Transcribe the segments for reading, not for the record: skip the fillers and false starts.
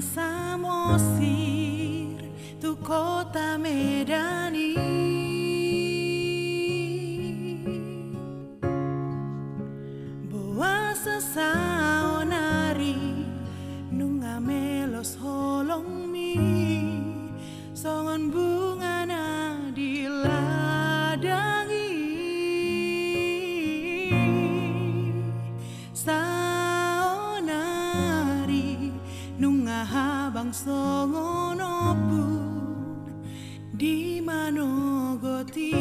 Samosir tu kota Medani, boa sesaonari nunga melos holong mi songon bunga na diladangi saonari nunga habang songono pun di manogoti.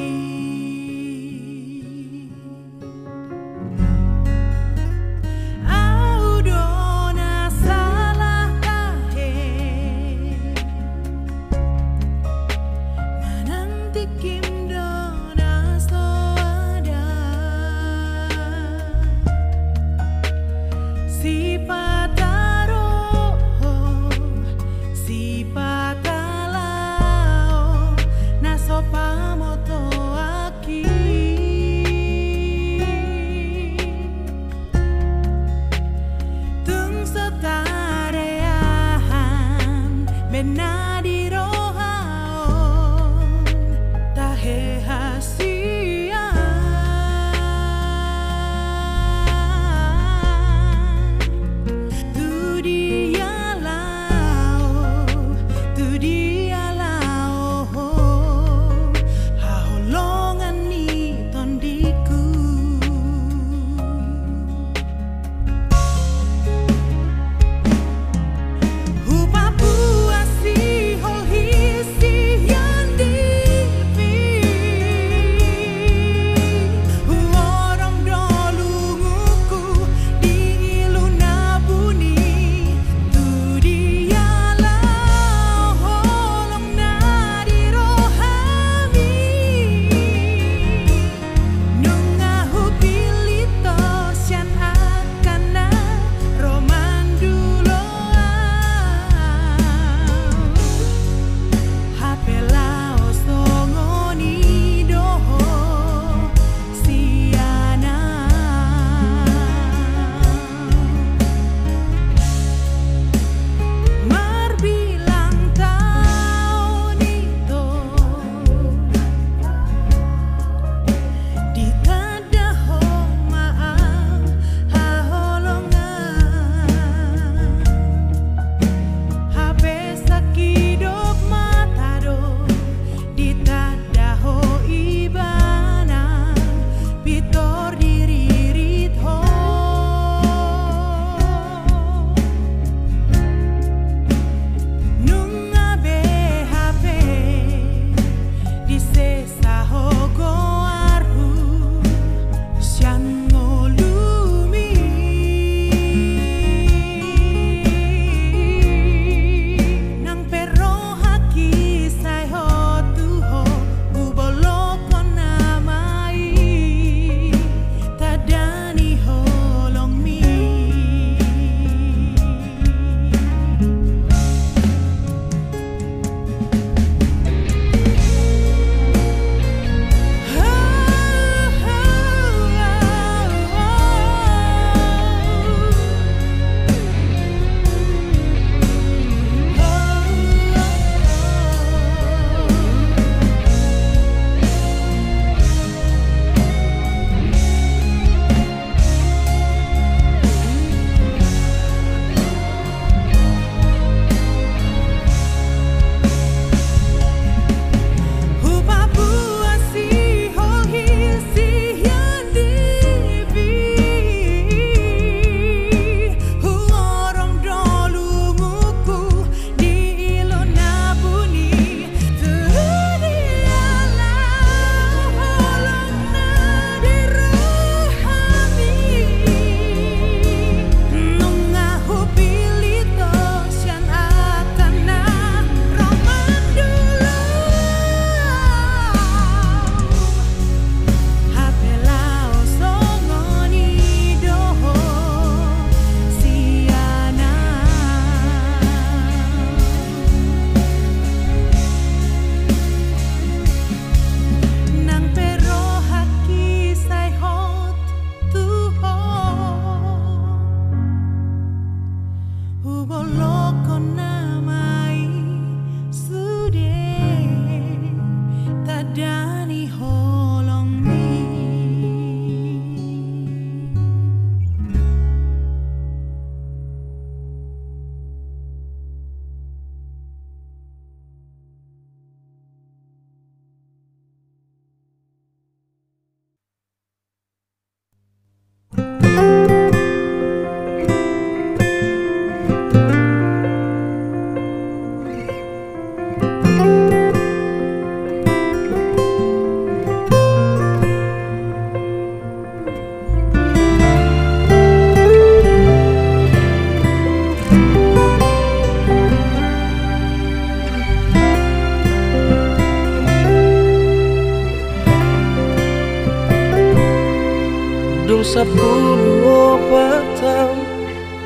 24 tahun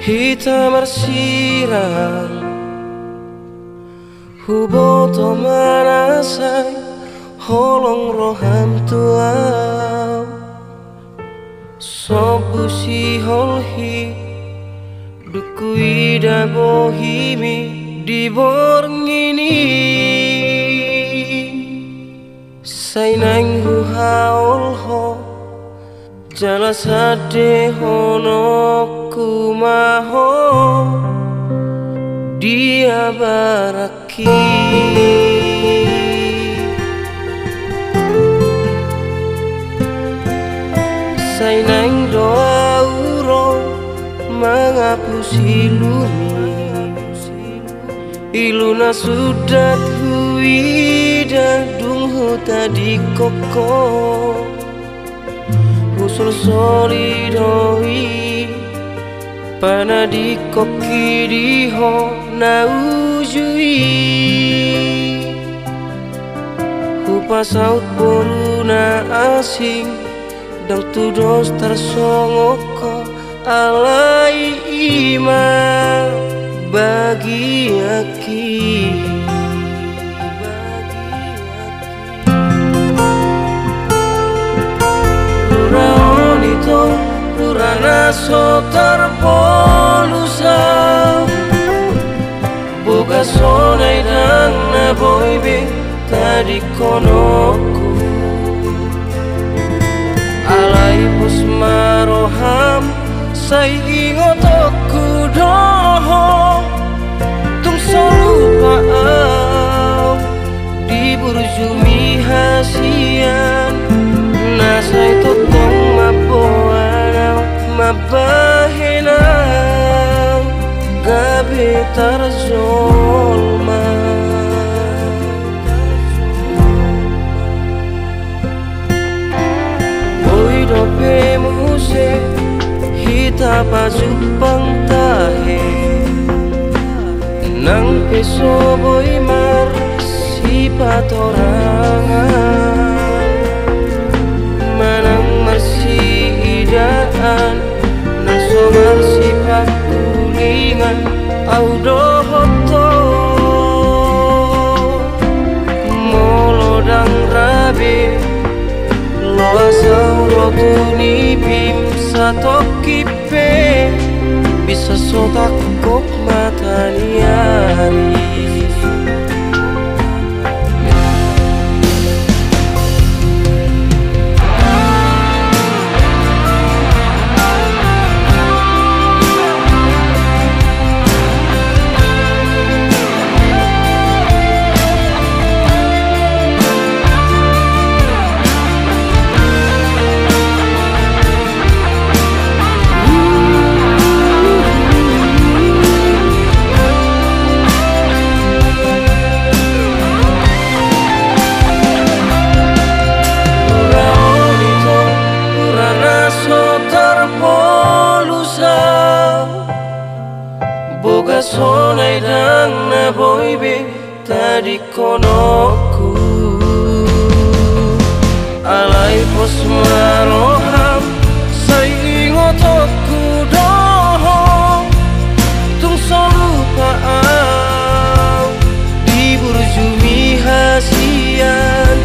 hitam bersirang Huboto manasai holong roham tuau Sobu si holhi Dukui da bohimi di borngini Sainang huhaol ho Jala sade hono kumaho Dia baraki Sainang doa urong mengapusi lumi Iluna sudah hui dadung huta di koko Usul solidoi Pana di koki di ho na ujui Hupa saut boruna asing Dang tudos tersongoko alai ima bagi aki Rurana sotar polusa Boga sonai dang na boibe tadi konoku Alai pus maroham sai ingotoku doho Tung solupa au di burjumi hasian Nasai totong maboanau mabahenau gabe tarzolma Oi dope muse hita pazupang tahe Nang peso boy mar sifat orangan Manang marsidaan Nasomar sifat kulingan Audohoto Molodang rabe Loasau rotuni bim satokipe Bisa sotak kok mataniari Boga sonai dang na boibe tadi konoku Alai pos maroham sai ingotoku doho Tung solupa au di burjumi hasian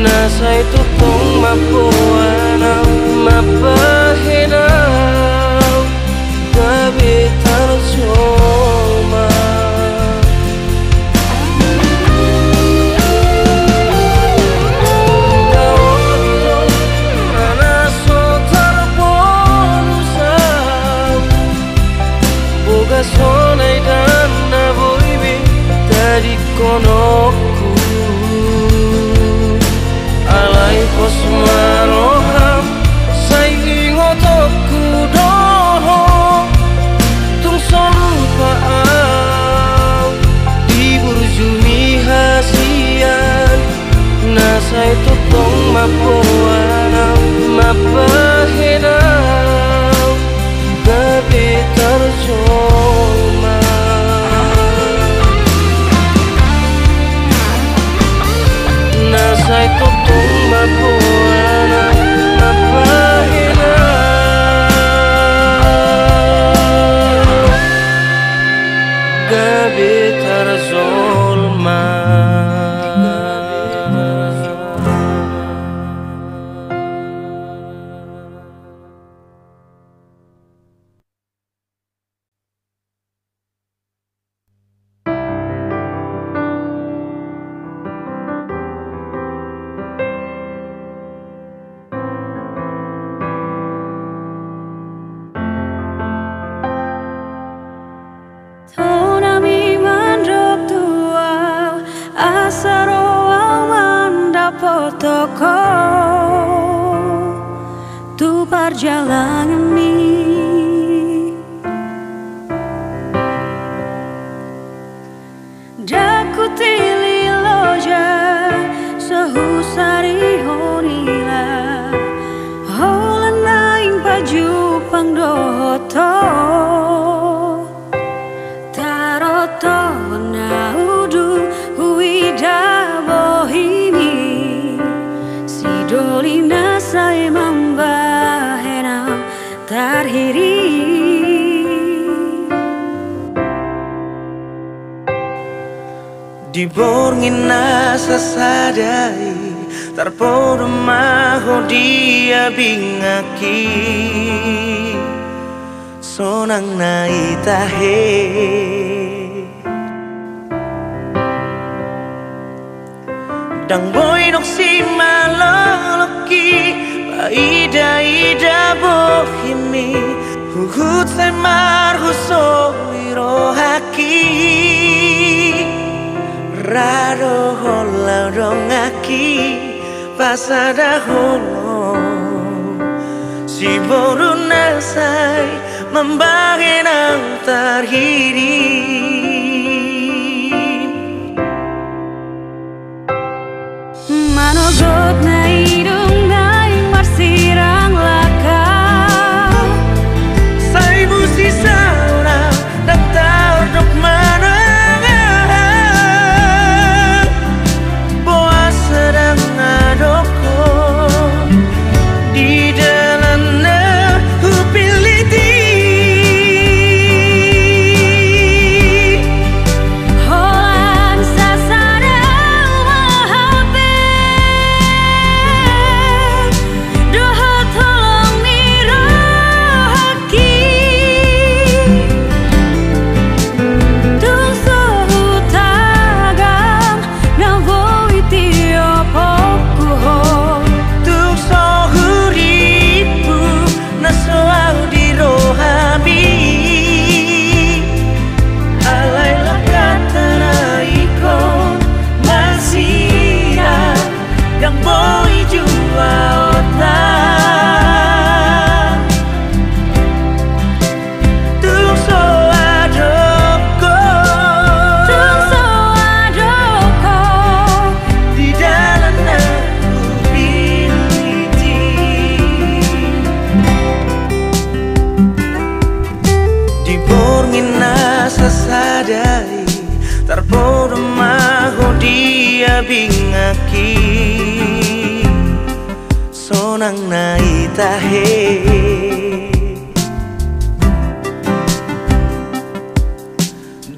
Nasai tutong mapoanau mabahenau gabe tarzoma Rana sotar polusa Boga sonai dan na boibe tadi konoku Alai pos maroham sai ingotoku doho Tung solupa au di burjumi hasian Nasai tutong mapoanau mabahenau gabe tarzoma Nasai tutong mapoanau mabahenau toko tu perjalanan ini daku tili loja sehusari honila hola naing baju pangdoto taroto naudu huida bohimi sidolina saya membahenam tarhiri di borngina sasadai tarpodo maho dia bingaki sonang nai tahe dang boy nok si maloloki paida ida bohimi huhut semar husoiro haki raro hola rongaki pasada holo si boru nasai membahenang tarhiri manogot na idung naing marsirang laka sai busi sauna datar dok mana boa sedang adoko di dalamnya hupiliti holan sasada mahabe doha tolong nirohaki tung sohu tagang na voi tiopoku ho tuk sohuripu na soau di rohami alai lakata na iko masia yang boy jua otak tuk so adoko tung so adoko di dalam aku pilih di borngina sasadai tarpodo maho dia bingaki sonang nai tahe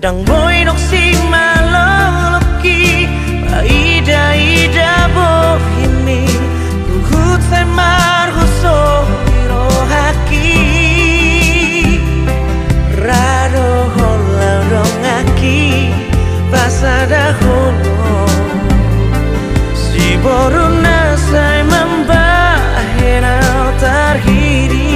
dang boy nok si maloloki paida ida bohimi huhut semar husoiro haki raro hola rongaki pasada holo si boru nasai membahenau tarhiri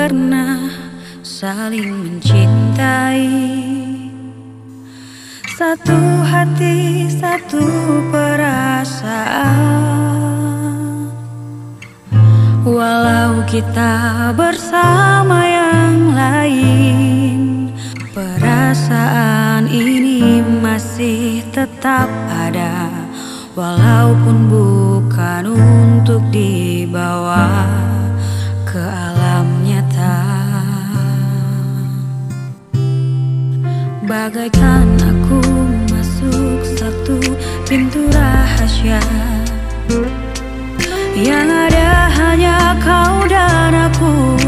pernah saling mencintai. Satu hati, satu perasaan. Walau kita bersama yang lain, perasaan ini masih tetap ada, walaupun bukan untuk dibawa ke alam nyata. Bagaikan aku masuk satu pintu rahasia, yang ada hanya kau dan aku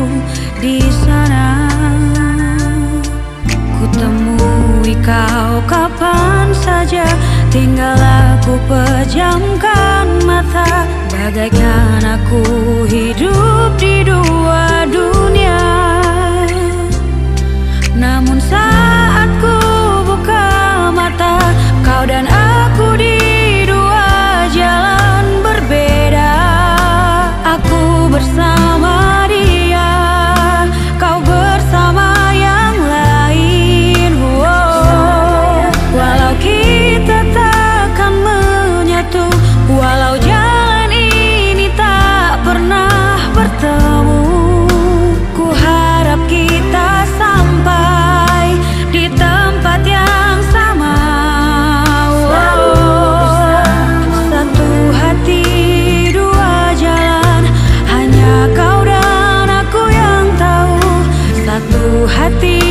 di sana. Ku temui kau kapan saja, tinggal aku pejamkan mata. Bagaikan aku hidup di dua dunia. Namun saat ku buka mata, kau dan aku di dua jalan berbeda. Aku bersama dia, kau bersama yang lain. Walau kita takkan menyatu, walau jalan ini tak pernah bertemu, ku harap kita sampai di tempat yang sama. Satu hati, dua jalan, hanya kau dan aku yang tahu. Satu hati,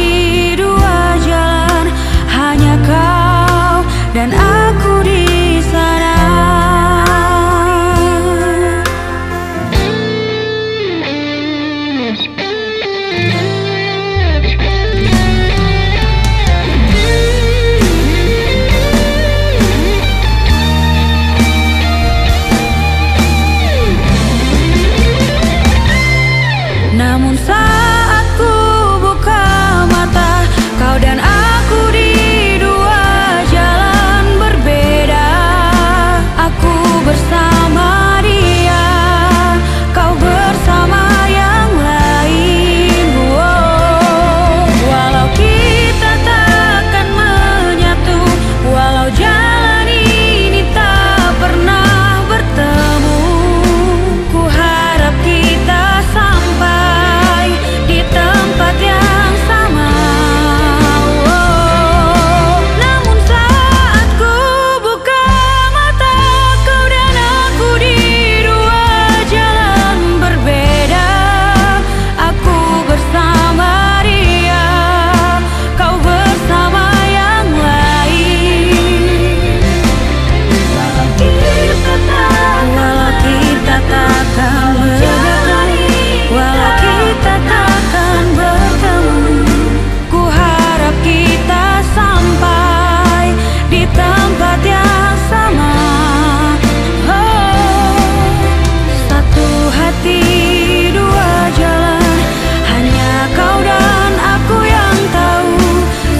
dua jalan, hanya kau dan aku di sana. Namun saat ku buka mata, kau dan aku di dua jalan berbeda. Aku bersama dia, kau bersama yang lain. Walau kita takkan menyatu, walau jalan ini tak pernah bertemu, ku harap kita sampai di tempat yang sama. Namun saat ku buka mata, kau dan aku di dua jalan berbeda. Aku bersama dia, kau bersama yang lain. Walau kita takkan bertemu, walau kita takkan bertemu, ku harap kita sampai di tempat yang sama. Satu hati, dua jalan, hanya kau dan aku yang tahu.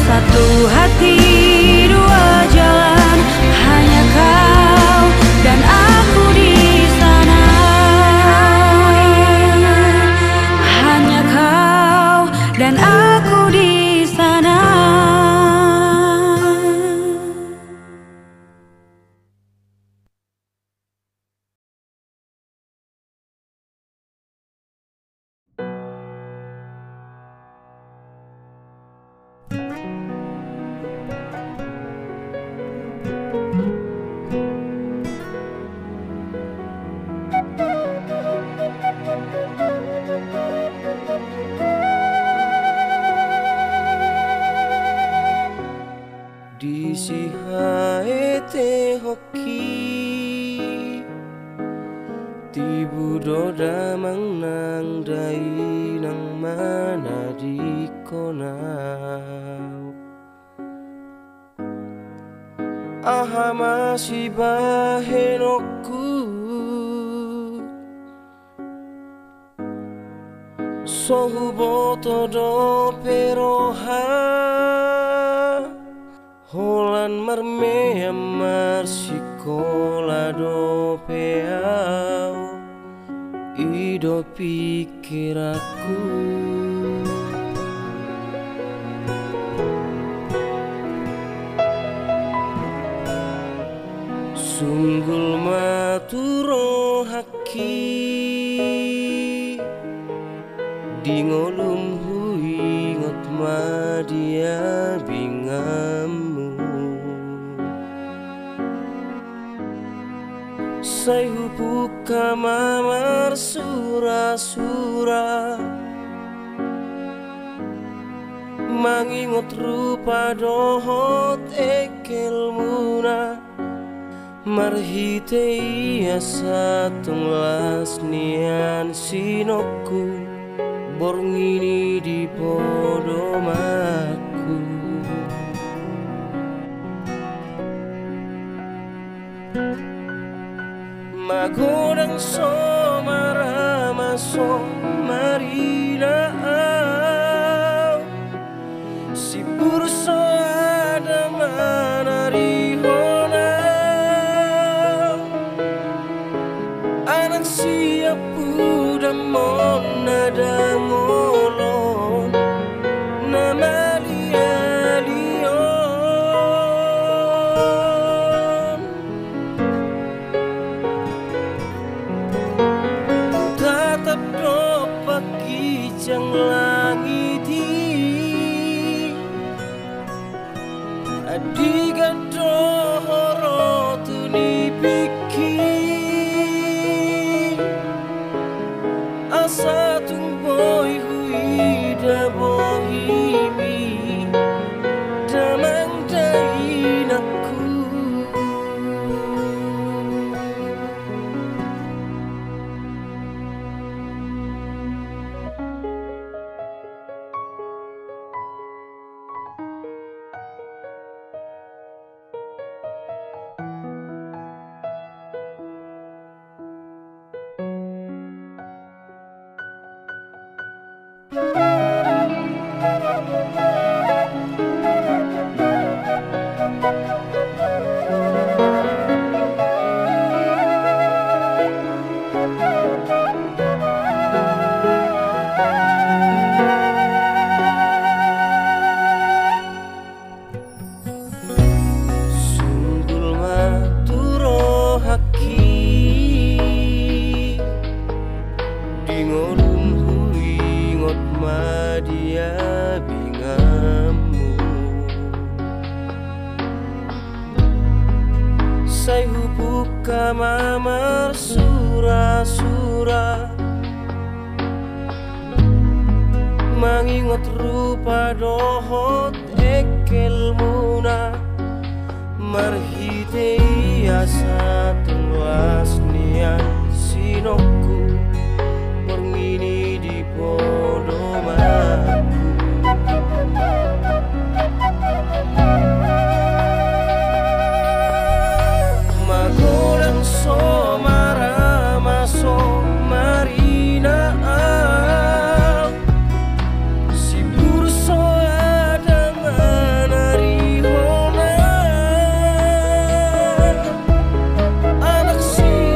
Satu hati, dua jalan, hanya kau dan aku di sana. Hanya kau dan aku di sana. Di si haete hoki tibudo damang nang dai nang mana di konau. Aha masih bahenoku sohuboto do peroha holan marme amar sikola do peau do pikir aku. Sunggul maturo haki di ngolum hui ngot madia bingamu. Say hupuka mamar sura-sura mangingot rupa dohot ekel muna marhite iya satung las nian sinoku borngini di podomaku. Magodang somarama somarina si burso ada manarihona anak siap udah mona dan ngolong nama lialion tatap dopak kijang langiti adiga dohoro tuni piki asa tung boy huida bohimi damang dainaku. Sunggul maturo haki di ngolum hui ngot madia bingamu. Say hupuka mamar sura-sura mangingot rupa dohot ekel muna marhite asa tulas nian sinoku bermini di podomaku. Magodang somarama somarina si burso ada manarihona anak si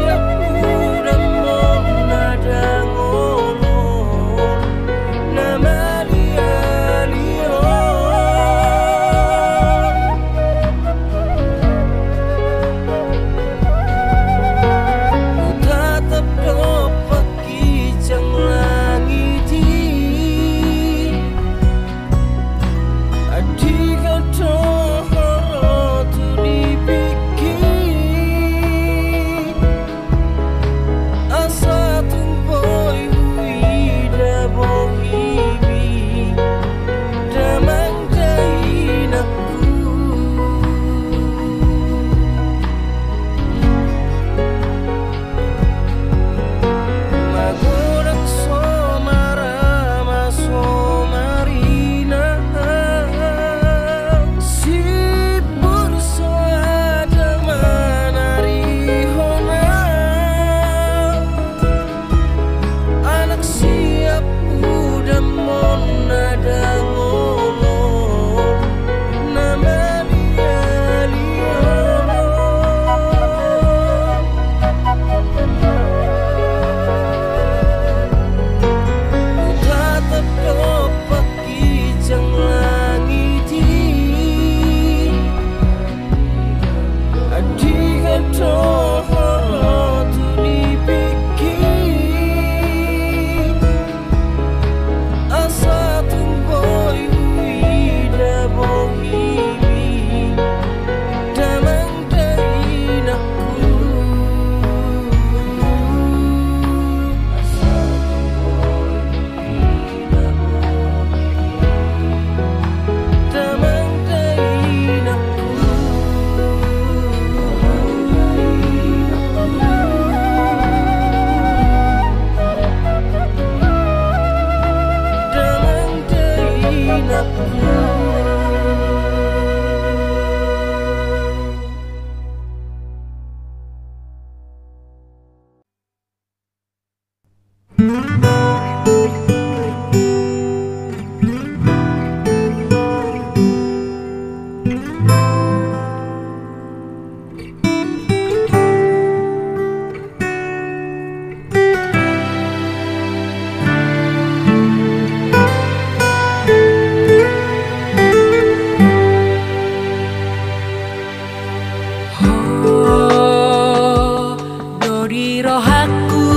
di rohaku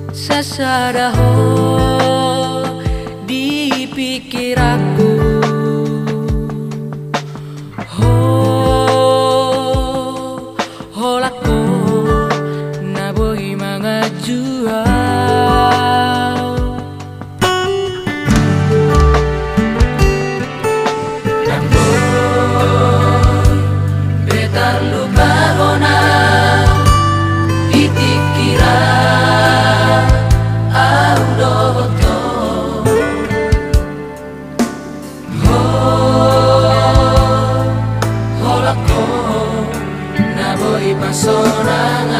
sasadaho di pikir aku holako na boy mga jua betar lupa bona ditikira audoto holako na boy pasorangan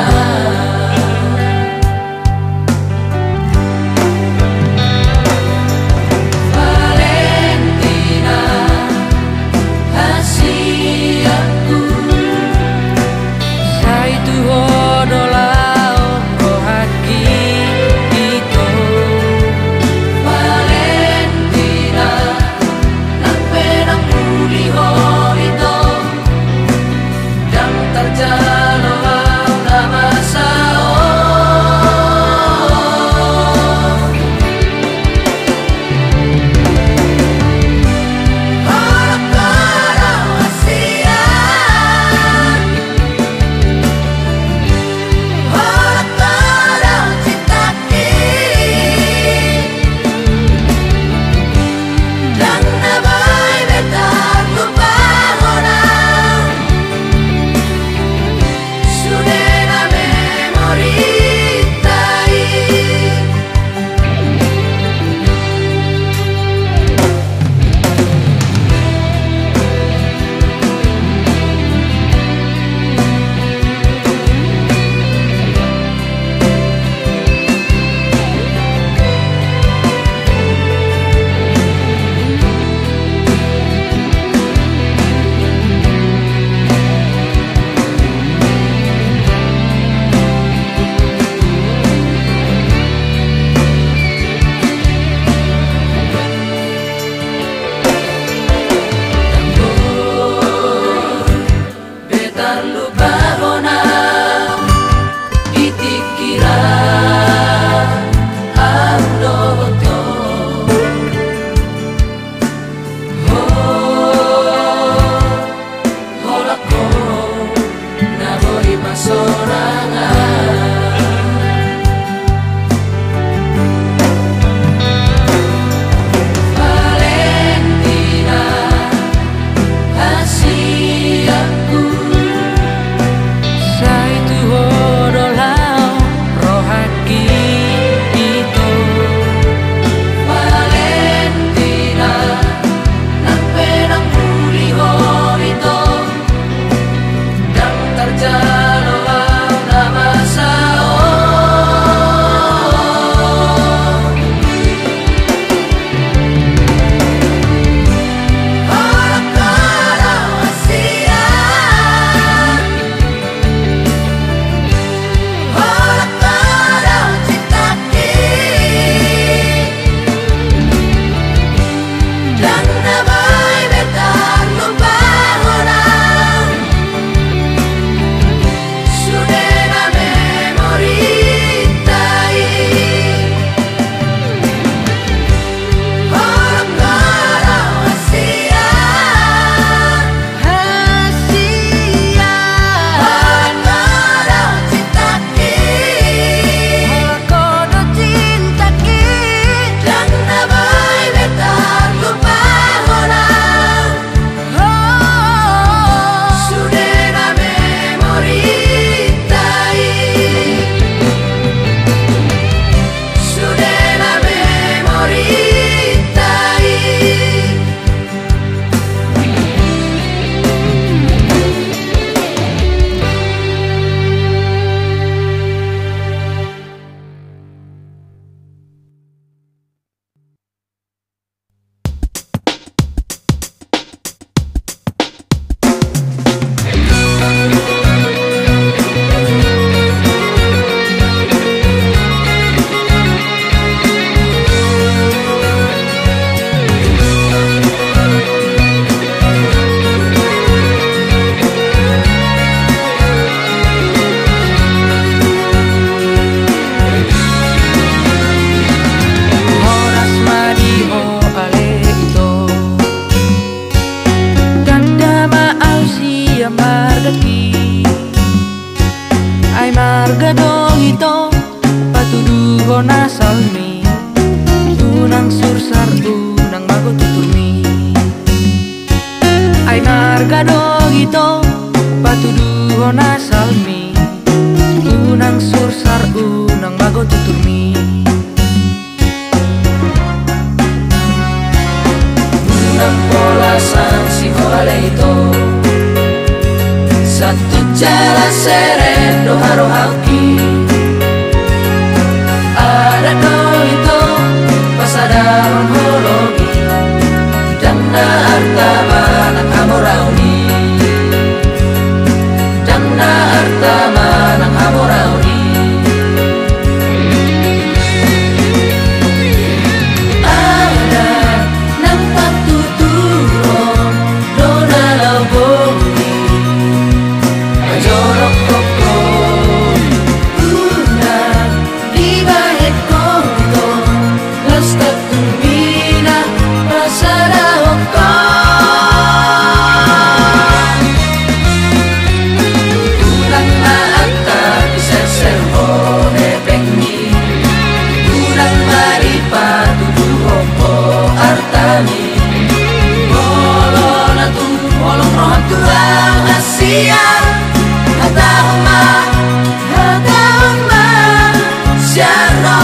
marga dong ito patuduho na salmi unang sursar unang bago tuturmi ay marga dong ito patuduho na salmi unang sursar unang bago tuturmi unang polasan si ito satu jalan sereno haro haki ada no itu pasadaron hologi dan na arta manang amorauni dan na arta manang amorauni ada nampak tuturong dona labogi jorok koko una di bahit konto lasta tumbina pasara hoko unang maata diseser hone pengni unang maripa tudu hoko artani molona tu molong rohan tuang asia Hatauma, Syarro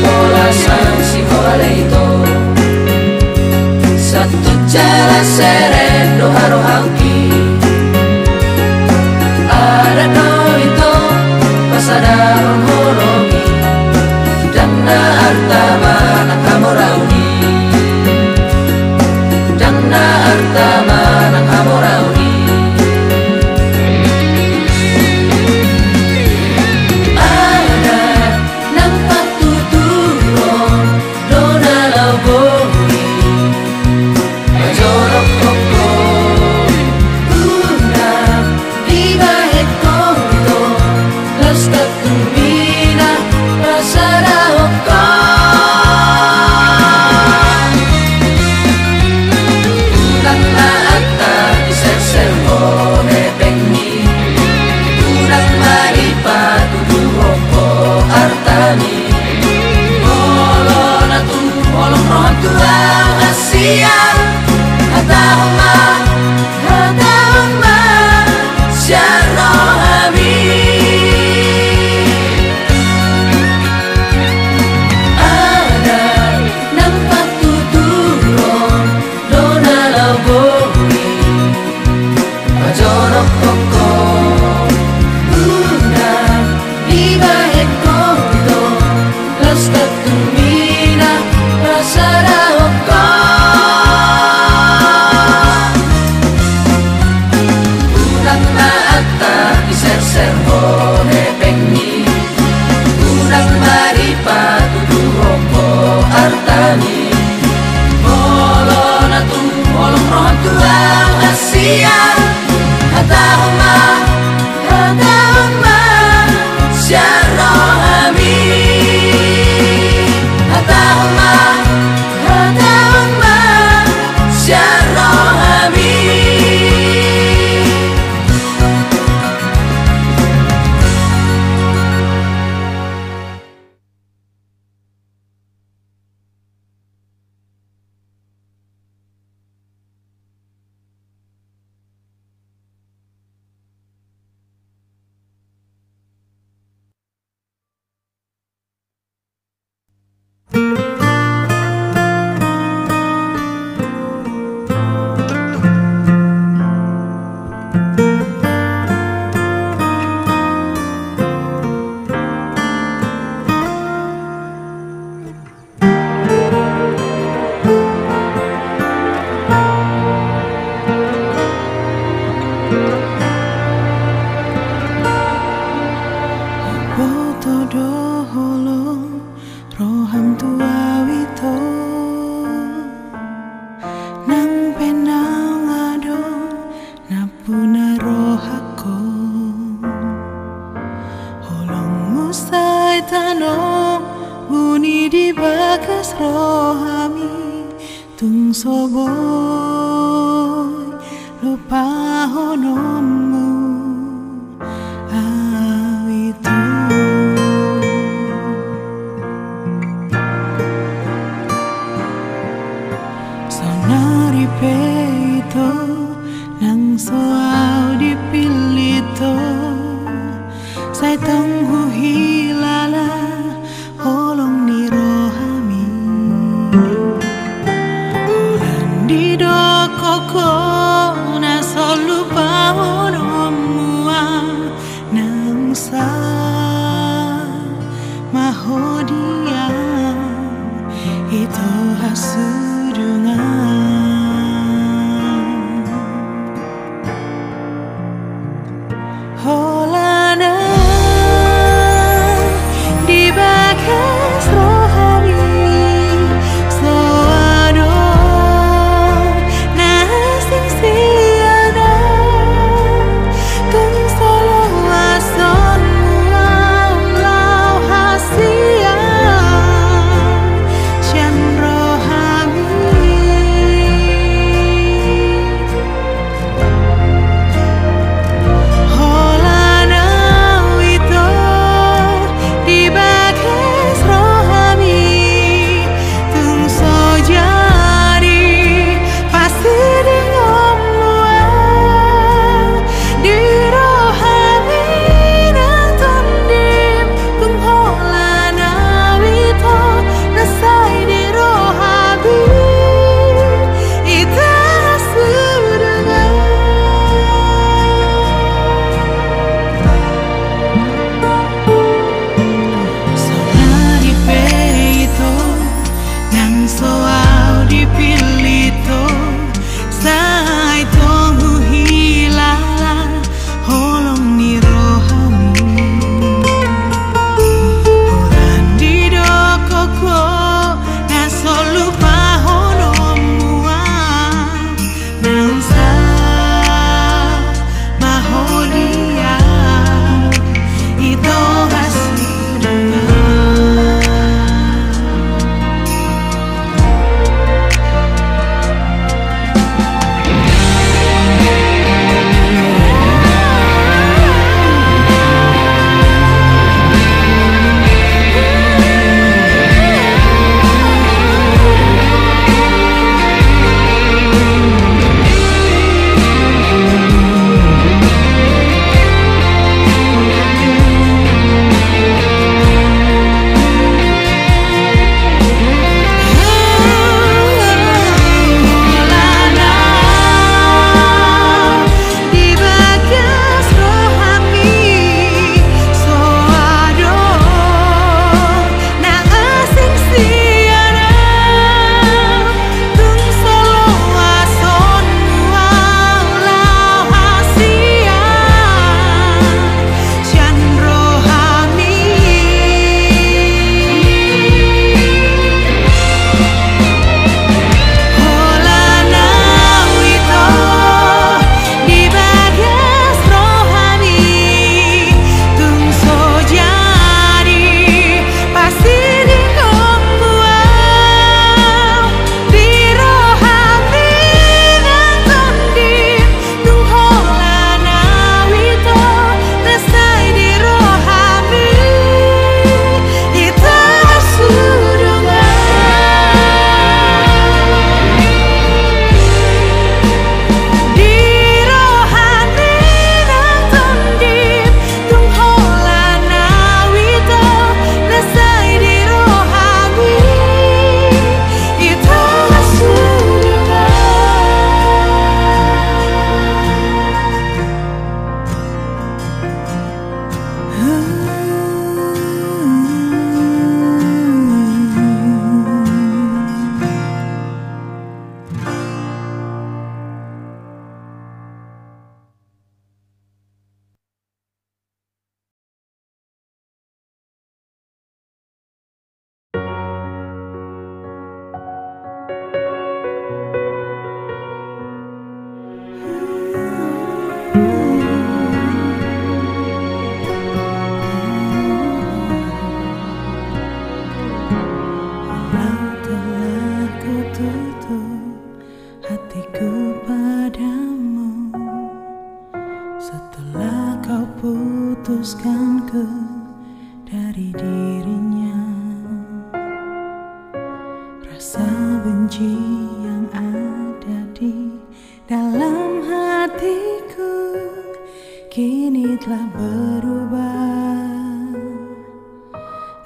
polasan si ito satu jalan sereno haro hangki ada no itu pasadaron hologi dan na arta manang amorauni dan na arta manang amorauni saitano bunyi di bagas rohami tung soboy lupa honomu awitu sonari peito nang soau dipilito sai tanggu hilala holong ni rohami ulan di dokoko na solu pahonomua nang sa mahodia itu hasudungan holana di bagas rohani soado nasing siana tung solo ason muau hasia cian rohani janji yang ada di dalam hatiku kini telah berubah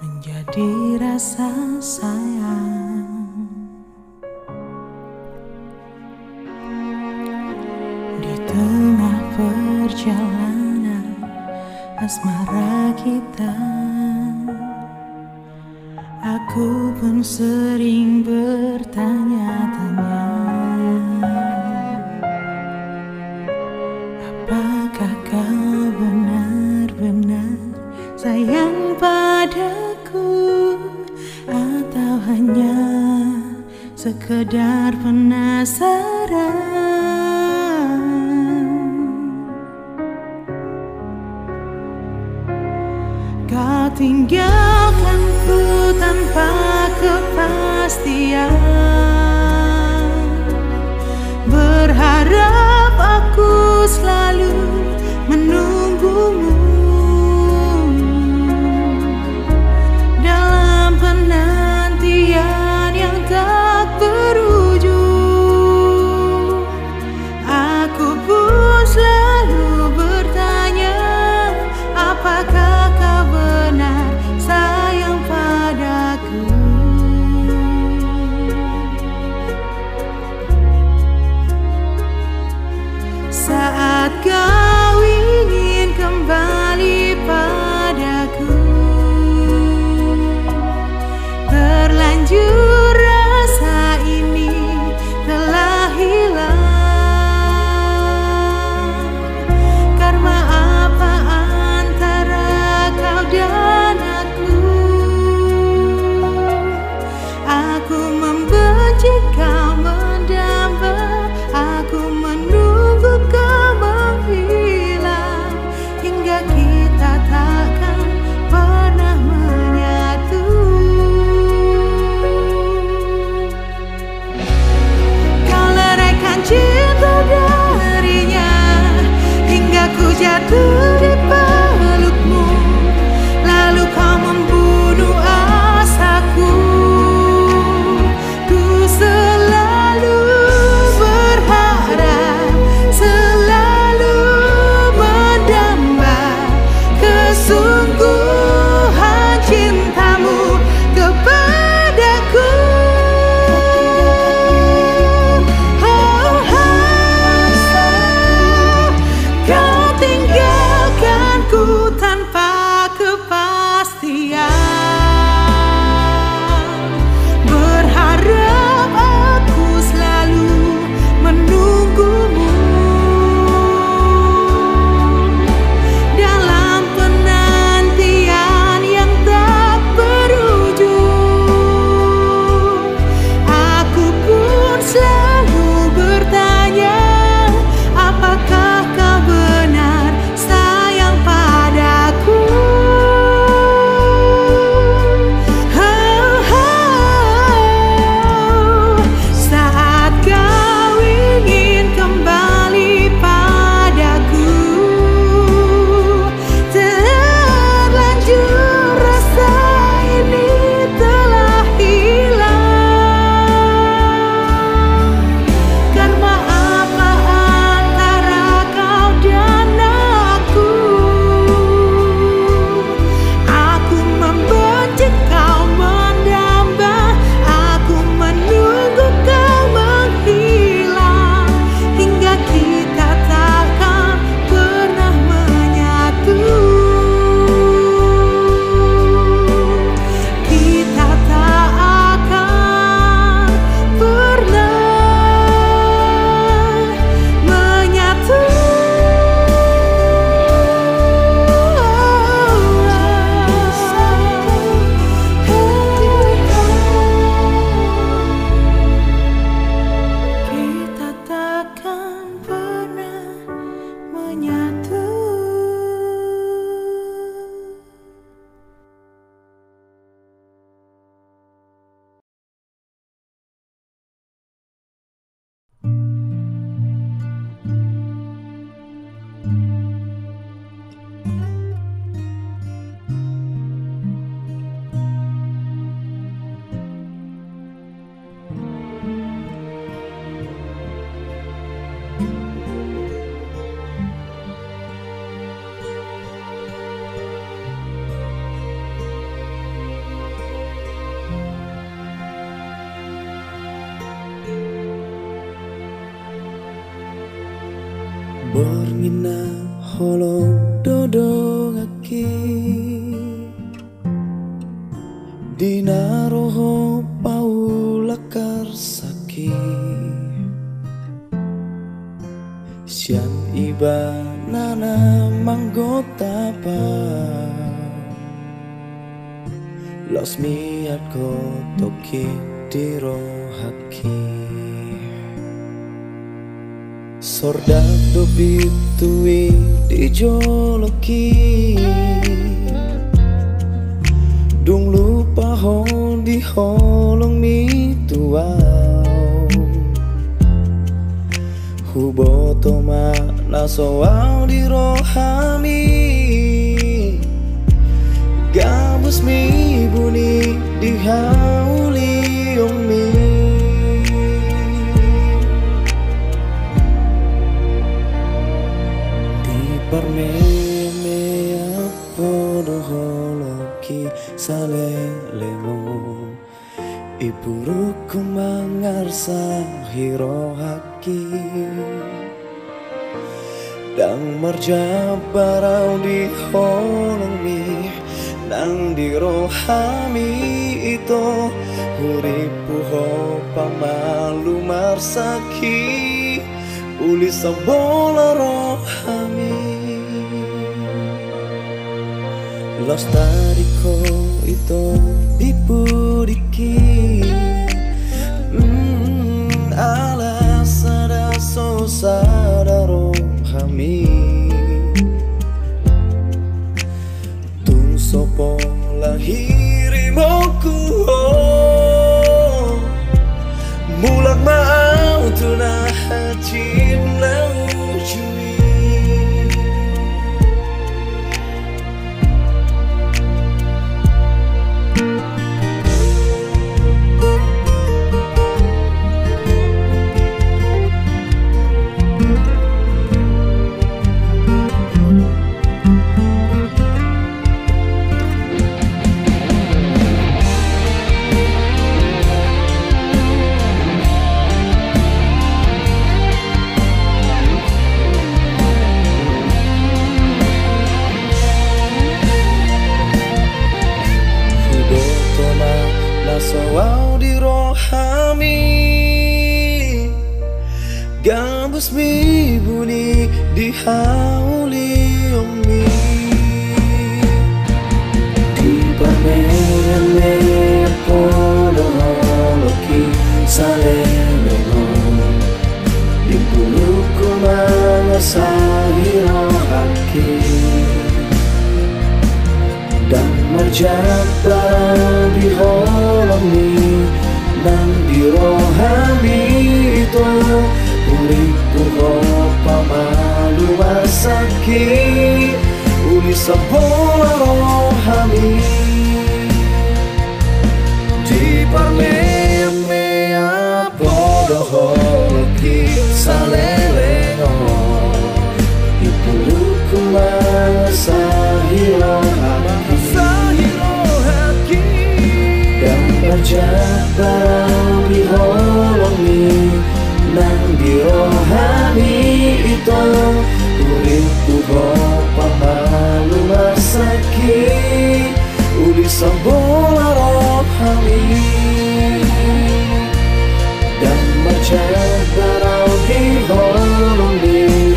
menjadi rasa sayang. Di tengah perjalanan asmara kita, aku pun sering bertanya-tanya, apakah kau benar-benar sayang padaku, atau hanya sekedar penasaran? Kau tinggalkanku tanpa kepastian, berharap aku selalu menunggumu dalam penantian yang tak berujung. Aku pun selalu bertanya, apakah kau benar sayang padaku? Saat kau ingin Borngina holo dodongaki Dina roho paula karsaki Sian iba nana manggota pa Los miat ko toki dirohaki Sordato bitui dijoloki Dung lupa ho di holong mi tuau Huboto ma nasoau di rohami Gabus mi buni di hauli omi Di parmea podo holoki salelemo Iburuku mangarsa hirohaki Dang marja barau di holong mi Nang di rohami ito Huripu ho pamalu marsaki Uli sabola rohami Los tariko ito dipudiki Alas ada sosada rohami Tung sopo lahiri moku Mulak mau tunah hajim laujui Soau di rohami Gabus mi buni di hauli omi Di parmene polo holoki salelemo Di buluku mangasahi rohaki Dan marjaba di holongi Dan di rohami itu Uriku ho pamalu masaki Uli sabola rohami Di parmea podo holoki saleleno Ipuluku masahi rohami Berjabar di holongi Nang di rohani itu Uriku ho pamalu masaki Uli sabola rohani Dan berjabar di holongi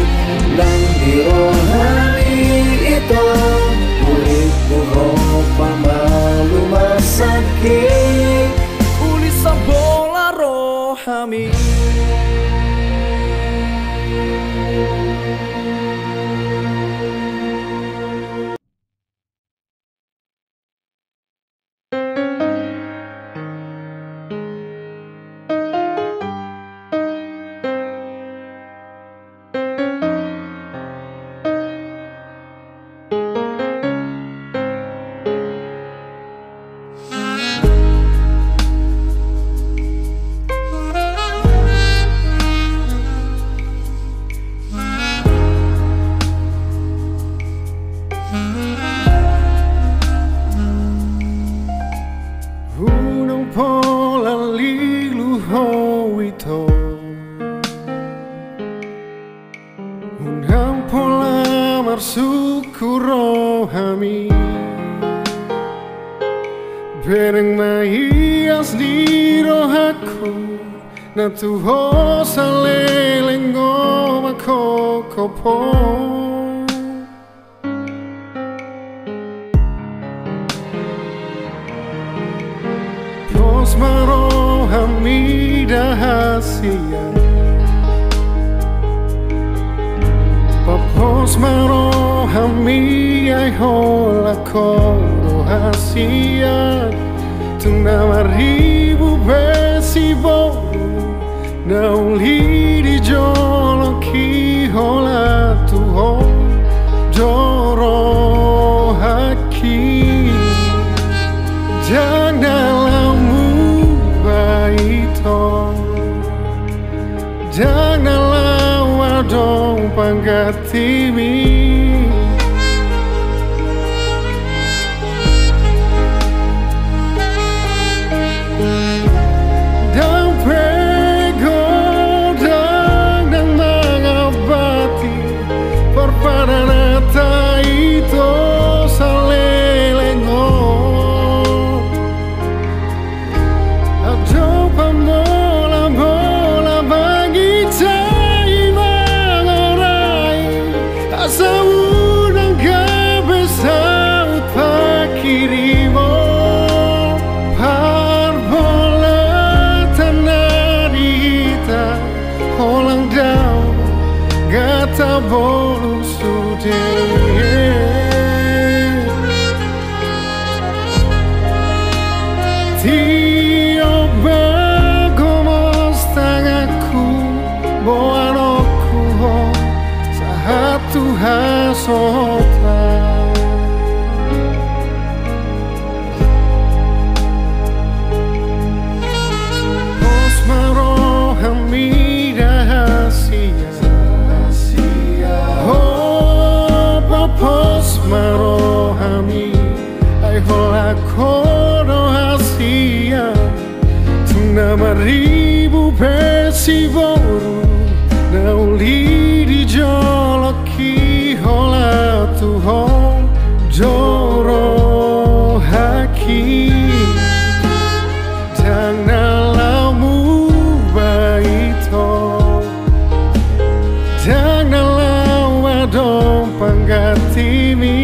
Nang di rohani itu Uriku ho pamalu masaki Uli sabola rohami Howito bersyukur rohami Bereng mahias di rohaku Na tuho salelengo makokopo Pos marohami dahasia Papos marohami ay hola koro hasia Tuna maribu besibo Na uli di jolo ki hola tuho Joro haki Janganlamu baito Janganlah wadong panggatimi Dan pego dan mengabati Perpadana taito salelengo Ado pamola-mola bagi cai mengorai Asa unang kebesaut pakirimo Parbola tanah dihita Holang dau gata bolu sude Tio bagomos tangaku Boanoku ho Sahatu hasota Pos marohami dahasia Oh papos marohami Ay hola kono hasia Tuna maribu besiboru Na uli di joloki hola tuho Joro haki Janganlamu baito Janganlah wadong panggatimi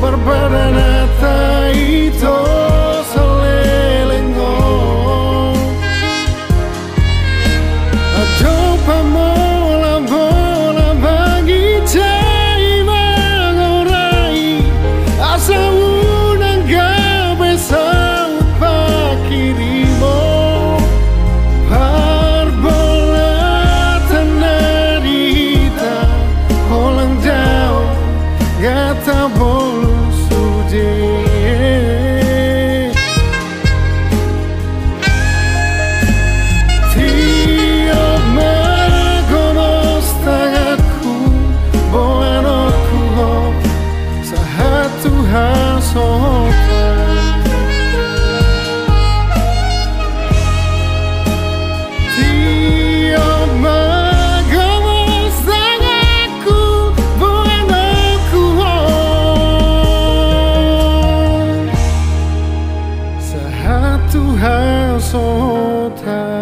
Perpadana taito salelengo Ajo pamola-mola bagi cai mengorai Asa unang gabesaut pakirimo Parbola tanah dihita Holang dau gata bolu Tiap magomos tangaku Boanoku ho Sahatu hasokan Tiap magomos tangaku Boanoku ho Sahatu hasokan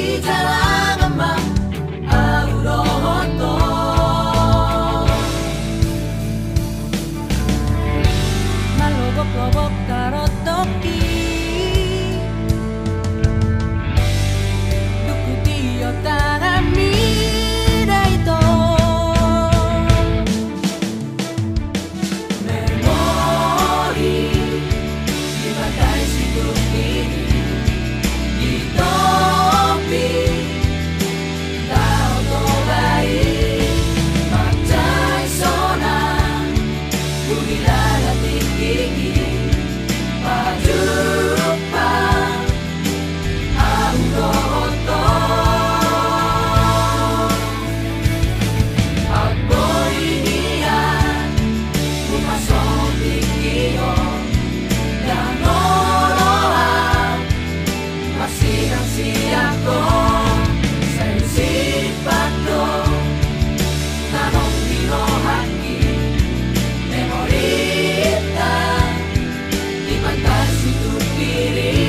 masih jalan emak aurohoto. Malobok-lobok karo toki duku tiyo tanami daito. Memori di pantai situ kiri, di topi kau tobai macai sona budi lala tinggi pajupa aurohoto. Agboinia bumasong tinggiyo dan orohan masih ang siyak ko sa isipan ko nanong binohaki memorita di pantai situ kiri.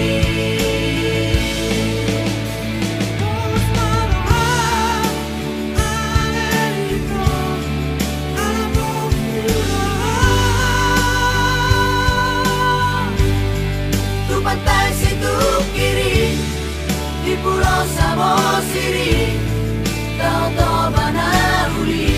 Tu pantai situ kiri di Pulau Samosir, kau tahu mana uli.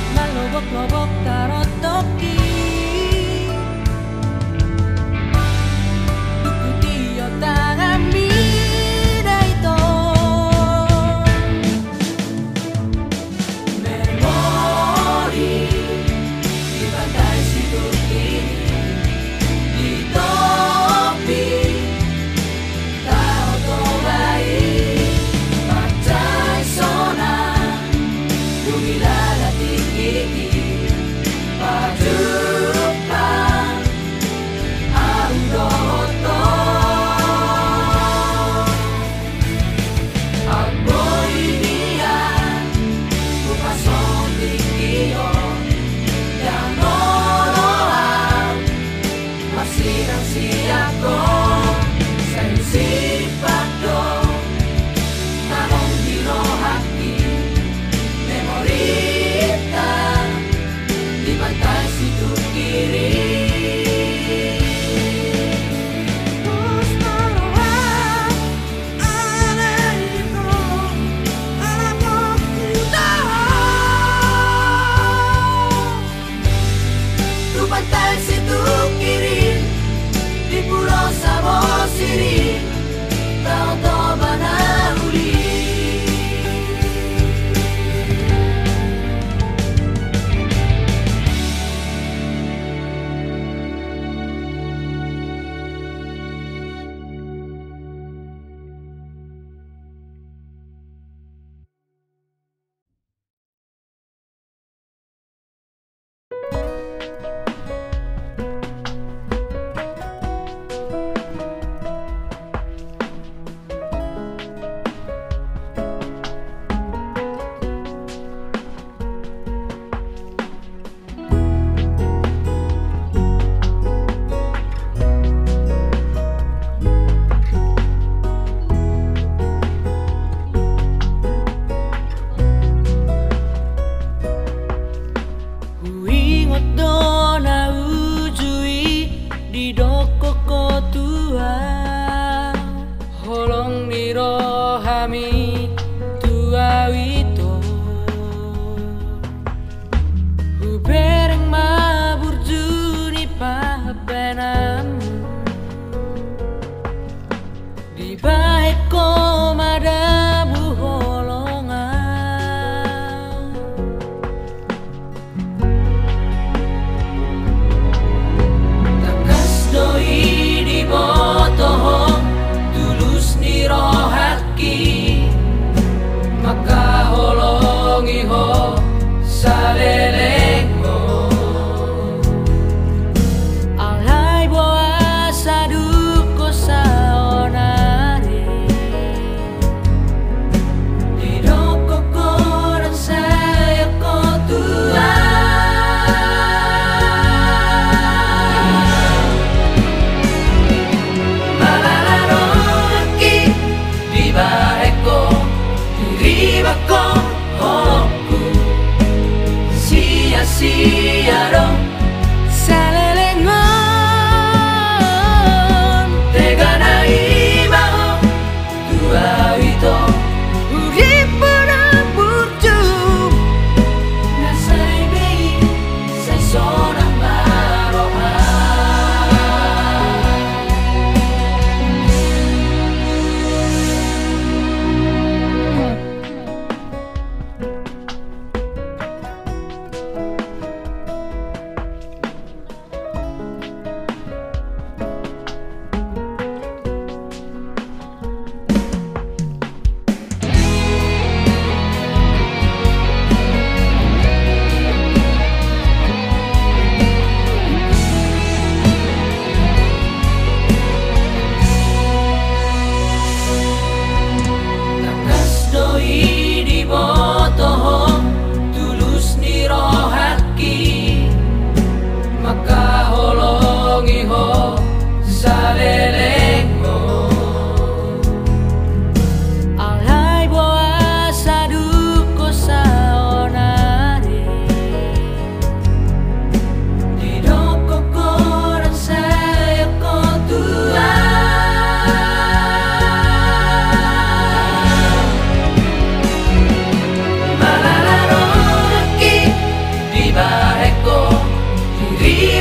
Malobok-lobok karo toki duku tiyo tanami daito. Memori di pantai situ kiri, di topi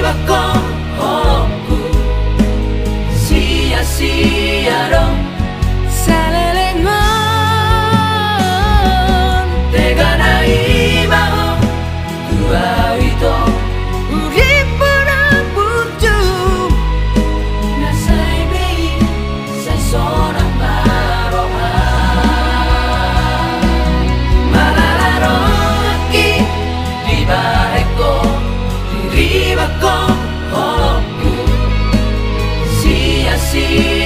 bako holopku sia-sia dong salelengon tega nai bao dua itu urip berbucu nasai bei sai seorang barohan malaroki di bareko di bako holopku sia-sia